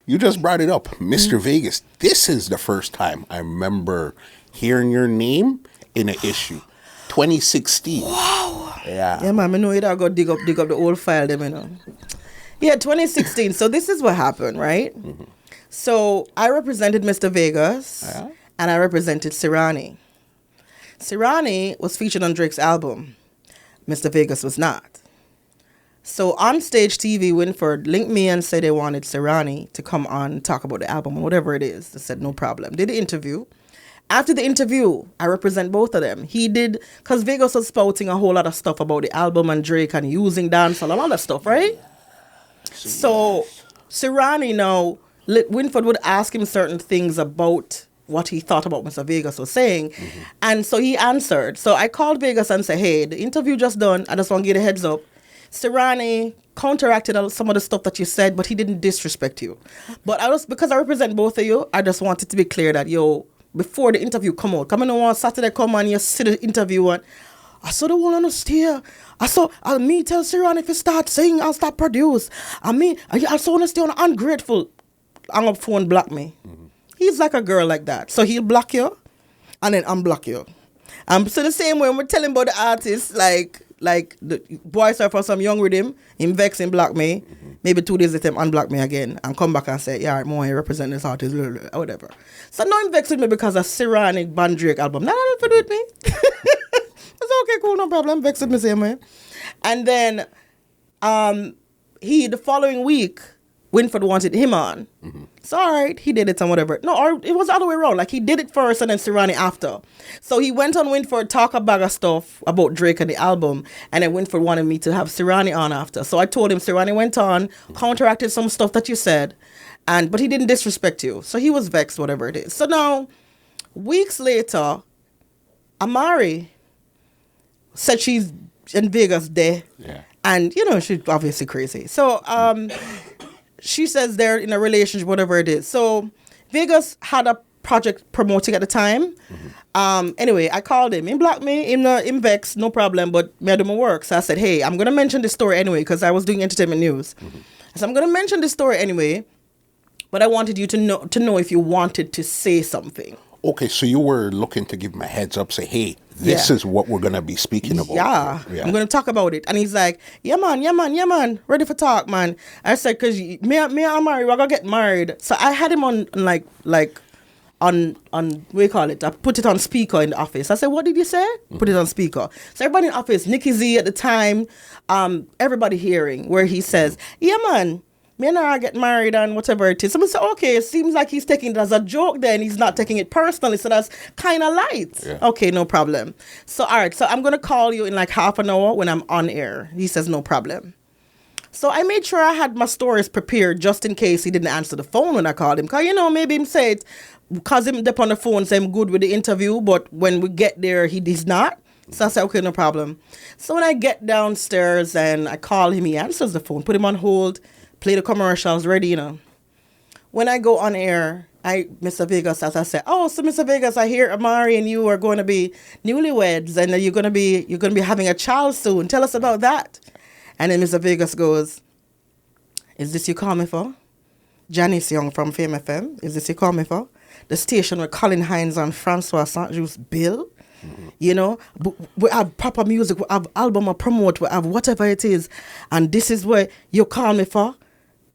You just brought it up, Mr. Vegas. This is the first time I remember hearing your name in an issue. 2016. Wow. Yeah. Yeah, man, I know you'd go dig up the old file, them, you know. Yeah, 2016. So this is what happened, right? Mm-hmm. So I represented Mr. Vegas, and I represented Sirani. Sirani was featured on Drake's album. Mr. Vegas was not. So on Stage TV, Winford linked me and said they wanted Sirani to come on and talk about the album or whatever it is. They said no problem. Did the interview. After the interview, I represent both of them. He did, because Vegas was spouting a whole lot of stuff about the album and Drake and using dancehall and all that stuff, right? So Sirani now, Winford would ask him certain things about what he thought about Mr. Vegas was saying. Mm-hmm. And so he answered. So I called Vegas and said, hey, the interview just done. I just want to give a heads up. Sirani counteracted some of the stuff that you said, but he didn't disrespect you. But because I represent both of you, I just wanted to be clear that, before the interview come out, come on Saturday, come on, you see the interview and I saw the one on the stair. Me tell Sirani if you start sing, I'll start produce. I saw on the stair ungrateful. Hang up phone, block me. Mm-hmm. He's like a girl like that. So he'll block you and then unblock you. So the same way when we're telling about the artists, like the boy surfer, some young with him vex him, block me. Mm-hmm. Maybe 2 days later, him unblock me again and come back and say, yeah, right, more, I represent this artist, or whatever. So now him vex with me because of Sirani Band Drake album. Nothing to do with me. It's okay, cool, no problem. Vex with me same way. And then the following week, Winford wanted him on. Mm-hmm. So, all right, he did it and whatever. No, or it was the other way around. Like, he did it first and then Sirani after. So, he went on Winford, talk a bag of stuff about Drake and the album, and then Winford wanted me to have Sirani on after. So, I told him Sirani went on, counteracted some stuff that you said, but he didn't disrespect you. So, he was vexed, whatever it is. So, now, weeks later, Amari said she's in Vegas there. Yeah. And, she's obviously crazy. So, she says they're in a relationship, whatever it is. So Vegas had a project promoting at the time. Mm-hmm. Anyway, I called him. He blocked me. Him vex, no problem, but me do my work. So I said, hey, I'm going to mention this story anyway because I was doing entertainment news. Mm-hmm. So I'm going to mention this story anyway, but I wanted you to know if you wanted to say something. Okay, so you were looking to give him a heads up, say, hey, this is what we're going to be speaking about. Yeah, I'm going to talk about it. And he's like, yeah, man, ready for talk, man. I said, because me and Amari, we're going to get married. So I had him on, on what do you call it? I put it on speaker in the office. I said, what did you say? Mm-hmm. Put it on speaker. So everybody in the office, Nicky Z at the time, everybody hearing where he says, yeah, man. Me and I get married and whatever it is. Someone said, okay, it seems like he's taking it as a joke then. He's not taking it personally. So that's kind of light. Yeah. Okay, no problem. So, all right. So I'm going to call you in like half an hour when I'm on air. He says, no problem. So I made sure I had my stories prepared just in case he didn't answer the phone when I called him. Because, maybe him say it because him up on the phone say I'm good with the interview. But when we get there, he's not. So I said, okay, no problem. So when I get downstairs and I call him, he answers the phone, put him on hold. Play the commercials ready, When I go on air, Mr. Vegas, as I said, oh, so Mr. Vegas, I hear Amari and you are going to be newlyweds and you're going to be having a child soon. Tell us about that. And then Mr. Vegas goes, is this you call me for? Janice Young from Fame FM. Is this you call me for? The station with Colin Hines and Francois Saint-Just Bill. Mm-hmm. We have proper music, we have album or promote, we have whatever it is. And this is where you call me for.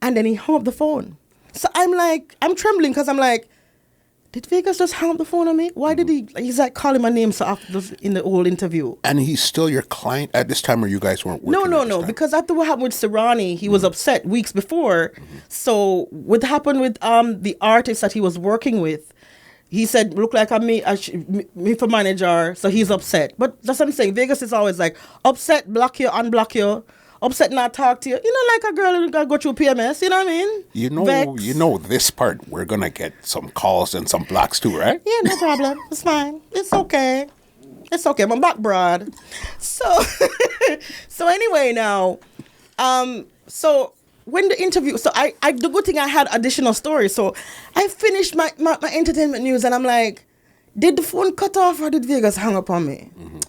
And then he hung up the phone. So I'm trembling because I'm like, did Vegas just hang up the phone on me? Why did he's like calling my name so after in the whole interview. And he's still your client at this time or you guys weren't working? No. Because after what happened with Sirani, he was upset weeks before. Mm-hmm. So what happened with the artist that he was working with, he said, look like I'm me for manager, so he's upset. But that's what I'm saying. Vegas is always like, upset, block you, unblock you. Upset, not talk to you. Like a girl who go through PMS, you know what I mean? Vex. This part, we're going to get some calls and some blocks too, right? Yeah, no problem. It's fine. It's okay. I'm back broad. So anyway now, so when the interview, so I the good thing I had additional stories. So I finished my entertainment news and I'm like, did the phone cut off or did Vegas hang up on me? Mm-hmm.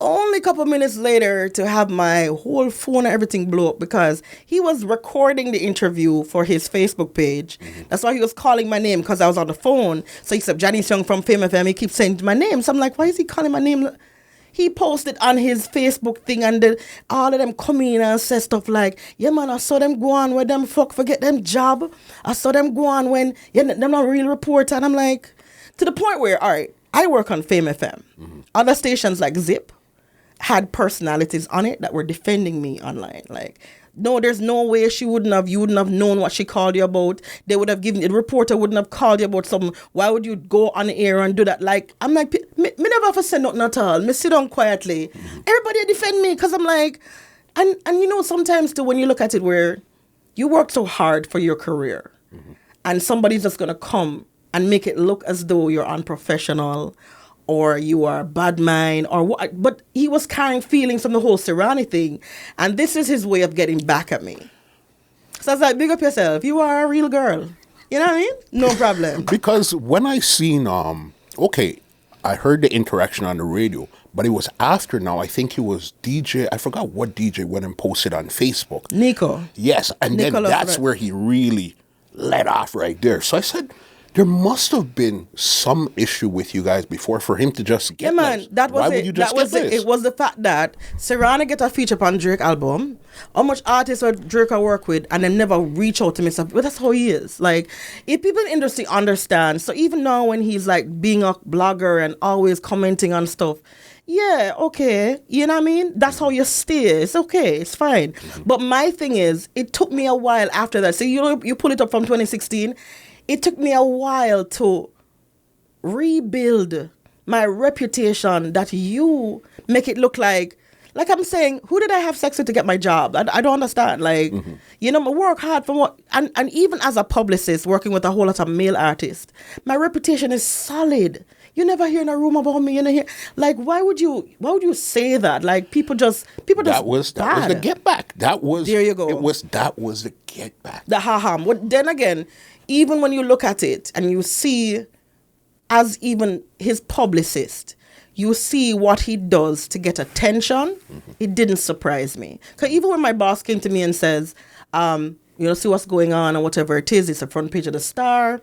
only a couple minutes later to have my whole phone and everything blow up because he was recording the interview for his Facebook page. That's why he was calling my name because I was on the phone. So he said, Janice Young from Fame FM. He keeps saying my name. So I'm like, why is he calling my name? He posted on his Facebook thing and all of them come in and say stuff like, yeah, man, I saw them go on where them fuck forget them job. I saw them go on when them not real reporter. And I'm like, to the point where, all right, I work on Fame FM. Other stations like Zip had personalities on it that were defending me online. Like, no, there's no way you wouldn't have known what she called you about. They would have given, the reporter wouldn't have called you about something. Why would you go on the air and do that? Like, I'm like, me never have to say nothing at all. Me sit down quietly. Everybody defend me because I'm like, and you know, sometimes too, when you look at it where you work so hard for your career and somebody's just going to come and make it look as though you're unprofessional or you are a bad mind or what. But he was carrying feelings from the whole Serrani thing. And this is his way of getting back at me. So I was like, big up yourself. You are a real girl. You know what I mean? No problem. Because when I seen, okay, I heard the interaction on the radio, but it was after now. I think it was DJ. I forgot what DJ went and posted on Facebook. Nico. Yes. And then that's where he really let off right there. So I said, there must have been some issue with you guys before for him to just get man, that was Why it. Would you just that was get it. this? It was the fact that Serrani get a feature on Drake album. How much artists would Drake I work with and then never reach out to me. So, but that's how he is. Like, if people in the industry understand, so even now when he's like being a blogger and always commenting on stuff, yeah, okay, you know what I mean? That's how you stay. It's okay, it's fine. But my thing is, it took me a while after that. So you pull it up from 2016. It took me a while to rebuild my reputation that you make it look like I'm saying, who did I have sex with to get my job? I don't understand. Like, you know, I work hard for what, and even as a publicist working with a whole lot of male artists, my reputation is solid. You never hear in a room about me. You know, hear, like, why would you say that? Like, people just that was the get back. That was there. You go. That was the get back. The ha-ha. But then again, even when you look at it and you see, as even his publicist, you see what he does to get attention, it didn't surprise me. Because even when my boss came to me and says, you know, see what's going on or whatever it is, it's the front page of the Star.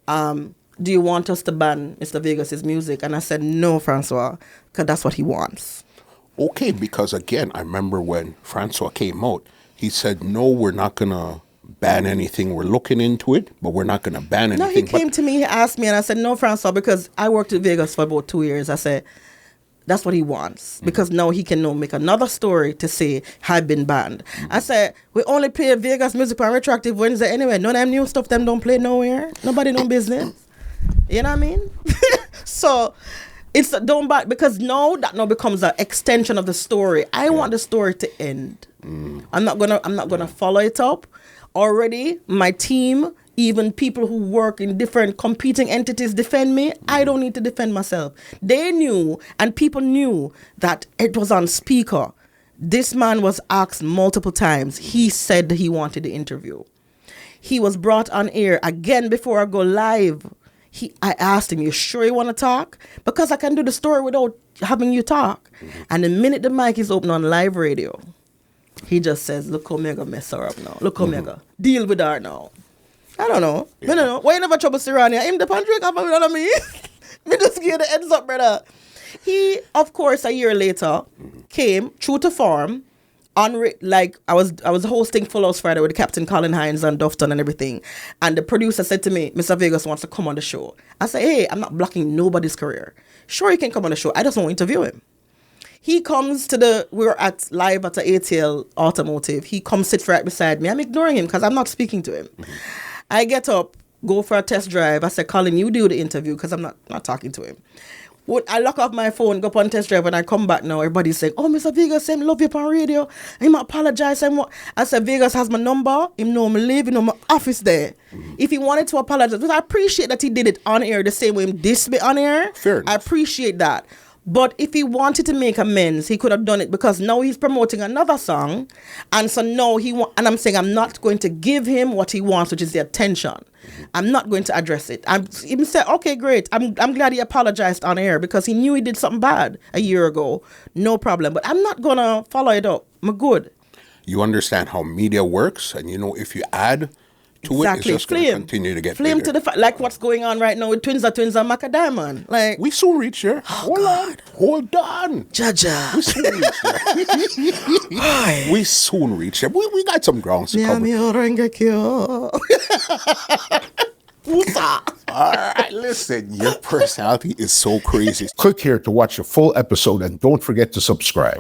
Do you want us to ban Mr. Vegas' music? And I said, no, Francois, because that's what he wants. Okay, because again, I remember when Francois came out, he said, no, we're not going to ban anything. We're looking into it, but we're not going to ban anything. No, he came to me, he asked me, and I said, no, Francois, because I worked in Vegas for about 2 years. I said, that's what he wants, because now he can now make another story to say, I've been banned. I said, we only play Vegas music on Retroactive Wednesday anyway. None of them new stuff, them don't play nowhere. Nobody know business. You know what I mean? So it's don't back, because now that now becomes an extension of the story. I want the story to end. I'm not gonna follow it up. Already, my team, even people who work in different competing entities defend me. I don't need to defend myself. They knew, and people knew, that it was on speaker. This man was asked multiple times. He said he wanted the interview. He was brought on air again before I go live. I asked him, you sure you want to talk? Because I can do the story without having you talk. And the minute the mic is open on live radio, he just says, look how me gonna mess her up now. Look how me gonna deal with her now. I don't know. Yeah. I don't know. Why you never trouble Serrani? I'm the Patrick, you know what I mean? Me just give the heads up, brother. He, of course, a year later, came true to form. Like I was hosting Full House Friday with Captain Colin Hines and Dufton and everything, and the producer said to me, Mr. Vegas wants to come on the show. I said, hey, I'm not blocking nobody's career. Sure, he can come on the show. I just want to interview him. He comes to we were live at the ATL Automotive. He comes sit right beside me. I'm ignoring him because I'm not speaking to him. I get up, go for a test drive. I said, Colin, you do the interview because I'm not talking to him. When I lock off my phone, go up on test drive, and I come back now, everybody's saying, oh, Mr. Vegas, I love you on radio. He might apologize. I said, Vegas has my number. He know me live, he know my office there. If he wanted to apologize, because I appreciate that he did it on air the same way he dissed me on air. Fair enough. I appreciate that. But if he wanted to make amends, he could have done it, because now he's promoting another song. And so now and I'm saying I'm not going to give him what he wants, which is the attention. I'm not going to address it. I'm even say, okay, great. I'm glad he apologized on air, because he knew he did something bad a year ago. No problem. But I'm not going to follow it up. I'm good. You understand how media works, and if you add to it, it's just going to continue to get Flame bigger. to the like what's going on right now with Twins and Macadamon. Like, we soon reach there. Hold on. Jaja. We soon reach there. We soon reach there. We got some grounds to cover. All right, listen, your personality is so crazy. Click here to watch the full episode, and don't forget to subscribe.